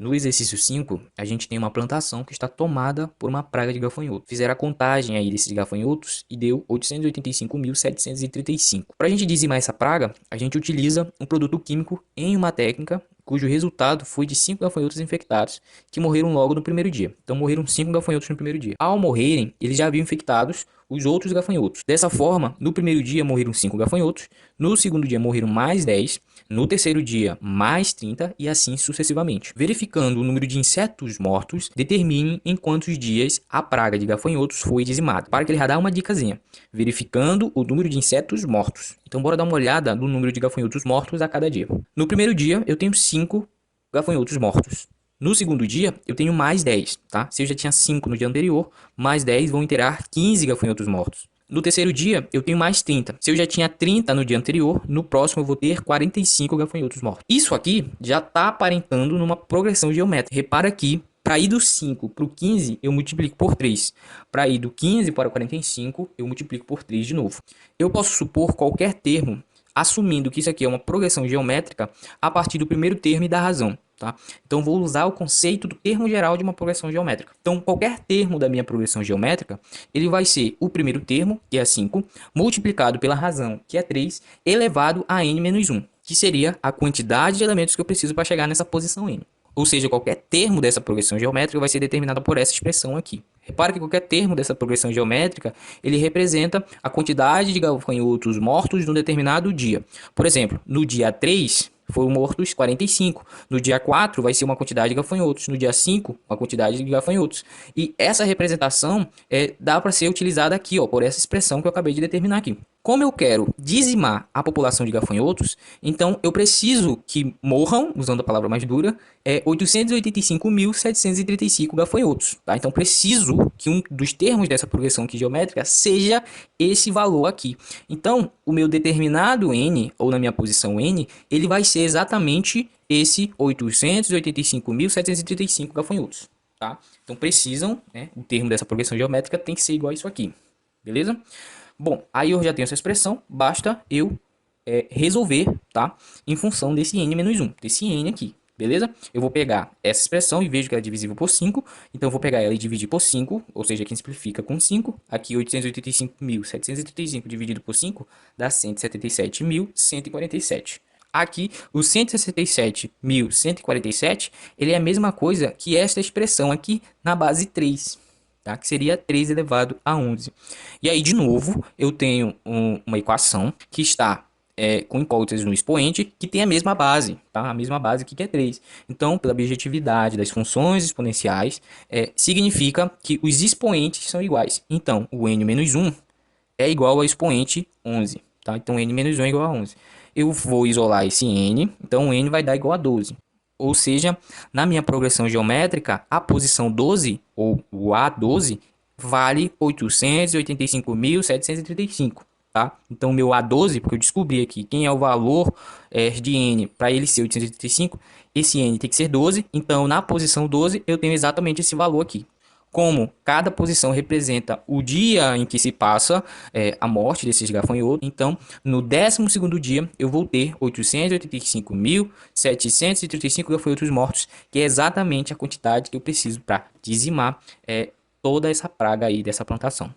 No exercício 5, a gente tem uma plantação que está tomada por uma praga de gafanhoto. Fizeram a contagem aí desses gafanhotos e deu 885.735. Para a gente dizimar essa praga, a gente utiliza um produto químico em uma técnica cujo resultado foi de 5 gafanhotos infectados que morreram logo no primeiro dia. Então morreram 5 gafanhotos no primeiro dia. Ao morrerem, eles já haviam infectados os outros gafanhotos. Dessa forma, no primeiro dia morreram 5 gafanhotos, no segundo dia morreram mais 10, no terceiro dia mais 30 e assim sucessivamente. Verificando o número de insetos mortos, determine em quantos dias a praga de gafanhotos foi dizimada. Para que ele já dá uma dicasinha. Verificando o número de insetos mortos. Então bora dar uma olhada no número de gafanhotos mortos a cada dia. No primeiro dia eu tenho 5 gafanhotos mortos. No segundo dia, eu tenho mais 10, tá? Se eu já tinha 5 no dia anterior, mais 10 vão inteirar 15 gafanhotos mortos. No terceiro dia, eu tenho mais 30. Se eu já tinha 30 no dia anterior, no próximo eu vou ter 45 gafanhotos mortos. Isso aqui já está aparentando numa progressão geométrica. Repara que para ir do 5 para o 15, eu multiplico por 3. Para ir do 15 para o 45, eu multiplico por 3 de novo. Eu posso supor qualquer termo, assumindo que isso aqui é uma progressão geométrica a partir do primeiro termo e da razão. Tá? Então, vou usar o conceito do termo geral de uma progressão geométrica. Então, qualquer termo da minha progressão geométrica, ele vai ser o primeiro termo, que é 5, multiplicado pela razão, que é 3, elevado a n menos 1, que seria a quantidade de elementos que eu preciso para chegar nessa posição n. Ou seja, qualquer termo dessa progressão geométrica vai ser determinado por essa expressão aqui. Repare que qualquer termo dessa progressão geométrica, ele representa a quantidade de gafanhotos mortos num determinado dia. Por exemplo, no dia 3, foram mortos 45. No dia 4 vai ser uma quantidade de gafanhotos. No dia 5, uma quantidade de gafanhotos. E essa representação dá para ser utilizada aqui, ó, por essa expressão que eu acabei de determinar aqui. Como eu quero dizimar a população de gafanhotos, então eu preciso que morram, usando a palavra mais dura, 885.735 gafanhotos. Tá? Então preciso que um dos termos dessa progressão aqui geométrica seja esse valor aqui. Então o meu determinado n, ou na minha posição n, ele vai ser exatamente esse 885.735 gafanhotos. Tá? Então precisam, né, o termo dessa progressão geométrica tem que ser igual a isso aqui. Beleza? Bom, aí eu já tenho essa expressão, basta eu resolver, tá? Em função desse n menos 1, desse n aqui, beleza? Eu vou pegar essa expressão e vejo que ela é divisível por 5, então eu vou pegar ela e dividir por 5, ou seja, aqui simplifica com 5, aqui 885.735 dividido por 5 dá 177.147. Aqui, o 167.147, ele é a mesma coisa que esta expressão aqui na base 3. Tá? Que seria 3 elevado a 11. E aí, de novo, eu tenho uma equação que está com incógnitas no expoente, que tem a mesma base, tá? A mesma base aqui que é 3. Então, pela bijetividade das funções exponenciais, significa que os expoentes são iguais. Então, o n-1 é igual ao expoente 11. Tá? Então, n-1 é igual a 11. Eu vou isolar esse n, então o n vai dar igual a 12. Ou seja, na minha progressão geométrica, a posição 12, ou o A12, vale 885.735, tá? Então, meu A12, porque eu descobri aqui quem é o valor de n para ele ser 885, esse n tem que ser 12, então na posição 12 eu tenho exatamente esse valor aqui. Como cada posição representa o dia em que se passa a morte desses gafanhotos, então no 12º dia eu vou ter 885.735 gafanhotos mortos, que é exatamente a quantidade que eu preciso para dizimar toda essa praga aí dessa plantação.